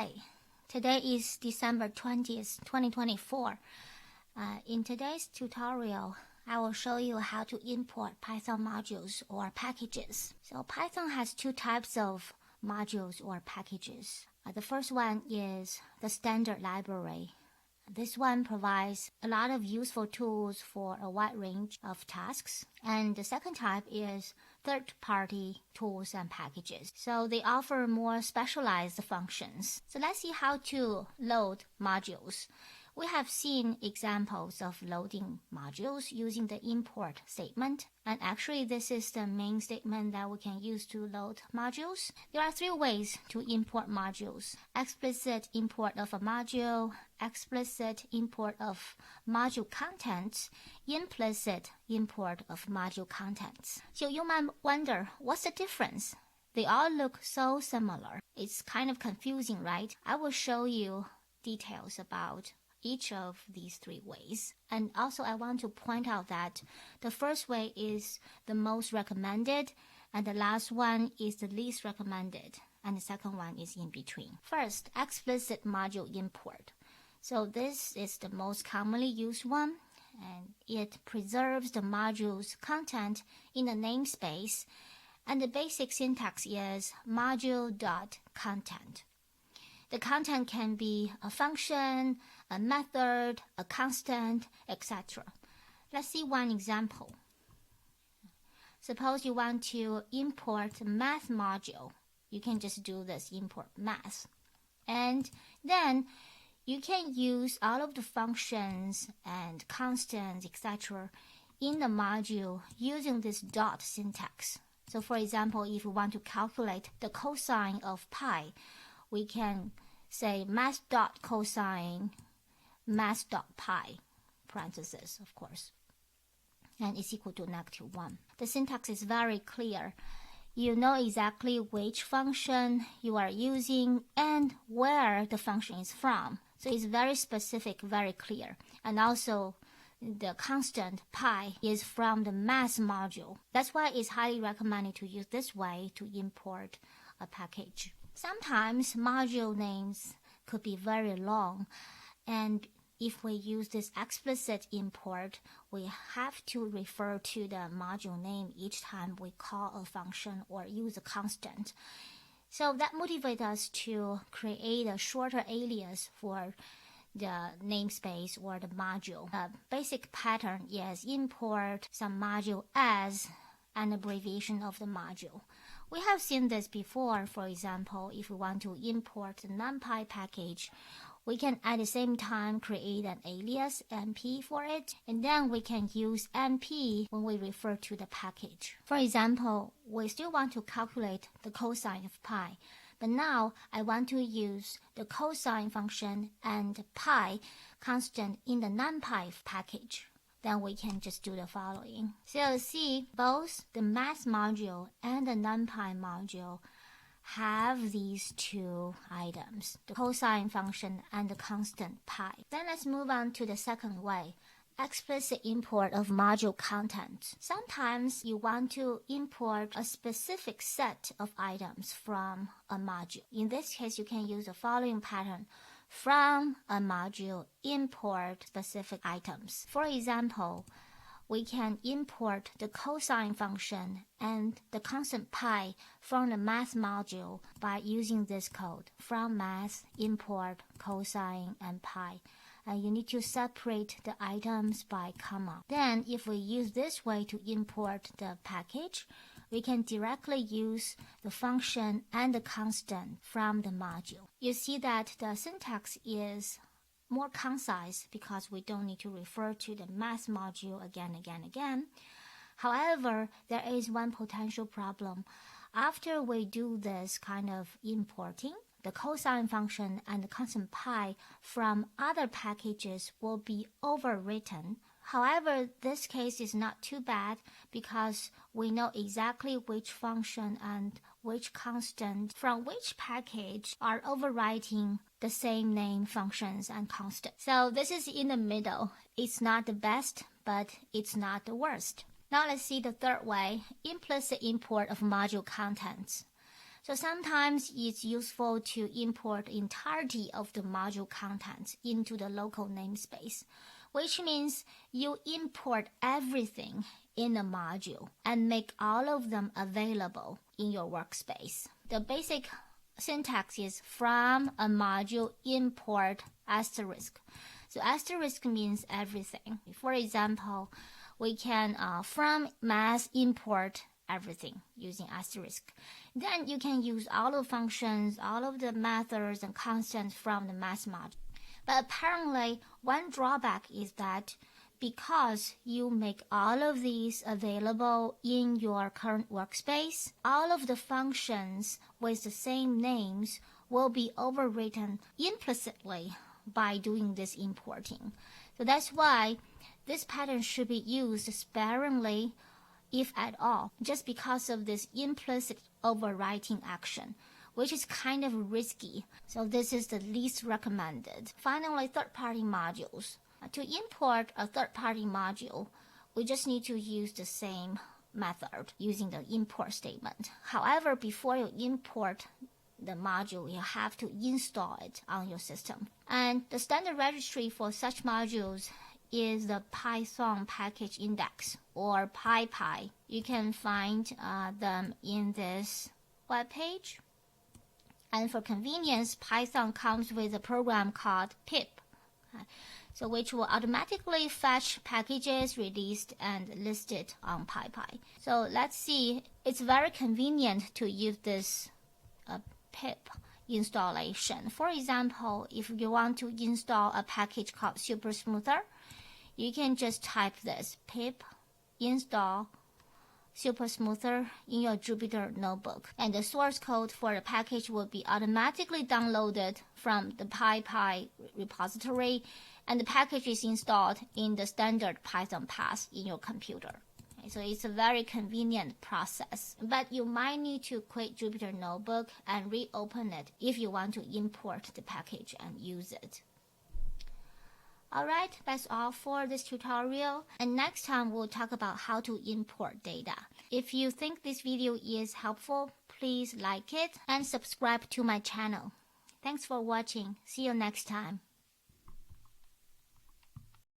Hi, today is December 20th, 2024. In today's tutorial, I will show you how to import Python modules or packages. So Python has two types of modules or packages. The first one is the standard library. This one provides a lot of useful tools for a wide range of tasks. And the second type is third-party tools and packages. So they offer more specialized functions. So let's see how to load modules. We have seen examples of loading modules using the import statement. And actually, this is the main statement that we can use to load modules. There are three ways to import modules: explicit import of a module, explicit import of module contents, implicit import of module contents. So you might wonder, what's the difference? They all look so similar. It's kind of confusing, right? I will show you details about each of these three ways. And also I want to point out that the first way is the most recommended and the last one is the least recommended, and the second one is in between. First, explicit module import. So this is the most commonly used one, and it preserves the module's content in the namespace, and the basic syntax is module.content. The content can be a function, a method, a constant, etc. Let's see one example. Suppose you want to import math module. You can just do this import math. And then you can use all of the functions and constants, etc. in the module using this dot syntax. So for example, if we want to calculate the cosine of pi, we can say math.cosine math.pi, parentheses, of course, and it's equal to -1. The syntax is very clear. You know exactly which function you are using and where the function is from. So it's very specific, very clear. And also, the constant pi is from the math module. That's why it's highly recommended to use this way to import a package. Sometimes module names could be very long, and if we use this explicit import, we have to refer to the module name each time we call a function or use a constant. So that motivates us to create a shorter alias for the namespace or the module. A basic pattern is import some module as an abbreviation of the module. We have seen this before. For example, if we want to import the NumPy package, we can at the same time create an alias np for it, and then we can use np when we refer to the package. For example, we still want to calculate the cosine of pi, but now I want to use the cosine function and pi constant in the NumPy package. Then we can just do the following. So see, both the math module and the NumPy module have these two items, the cosine function and the constant pi. Then let's move on to the second way, explicit import of module content. Sometimes you want to import a specific set of items from a module. In this case, you can use the following pattern. From a module, import specific items. For example, we can import the cosine function and the constant pi from the math module by using this code. From math, import cosine and pi. And you need to separate the items by comma. Then, if we use this way to import the package, we can directly use the function and the constant from the module. You see that the syntax is more concise because we don't need to refer to the math module again. However, there is one potential problem. After we do this kind of importing, the cosine function and the constant pi from other packages will be overwritten. However, this case is not too bad because we know exactly which function and which constant from which package are overwriting the same name functions and constants. So this is in the middle. It's not the best, but it's not the worst. Now let's see the third way, implicit import of module contents. So sometimes it's useful to import the entirety of the module contents into the local namespace, which means you import everything in the module and make all of them available in your workspace. The basic syntax is from a module import asterisk. So asterisk means everything. For example, we can from mass import everything using asterisk. Then you can use all the functions, all of the methods and constants from the mass module. But apparently, one drawback is that because you make all of these available in your current workspace, all of the functions with the same names will be overwritten implicitly by doing this importing. So that's why this pattern should be used sparingly, if at all, just because of this implicit overwriting action, which is kind of risky. So this is the least recommended. Finally, third-party modules. To import a third-party module, we just need to use the same method using the import statement. However, before you import the module, you have to install it on your system. And the standard registry for such modules is the Python package index, or PyPy. You can find them in this web page. And for convenience, Python comes with a program called pip, so which will automatically fetch packages released and listed on PyPy. So let's see, it's very convenient to use this pip installation. For example, if you want to install a package called Super Smoother, you can just type this pip install Super Smoother in your Jupyter notebook, and the source code for the package will be automatically downloaded from the PyPy repository, and the package is installed in the standard Python path in your computer. Okay, so it's a very convenient process, but you might need to quit Jupyter notebook and reopen it if you want to import the package and use it. Alright, that's all for this tutorial, and next time we'll talk about how to import data. If you think this video is helpful, please like it and subscribe to my channel. Thanks for watching. See you next time.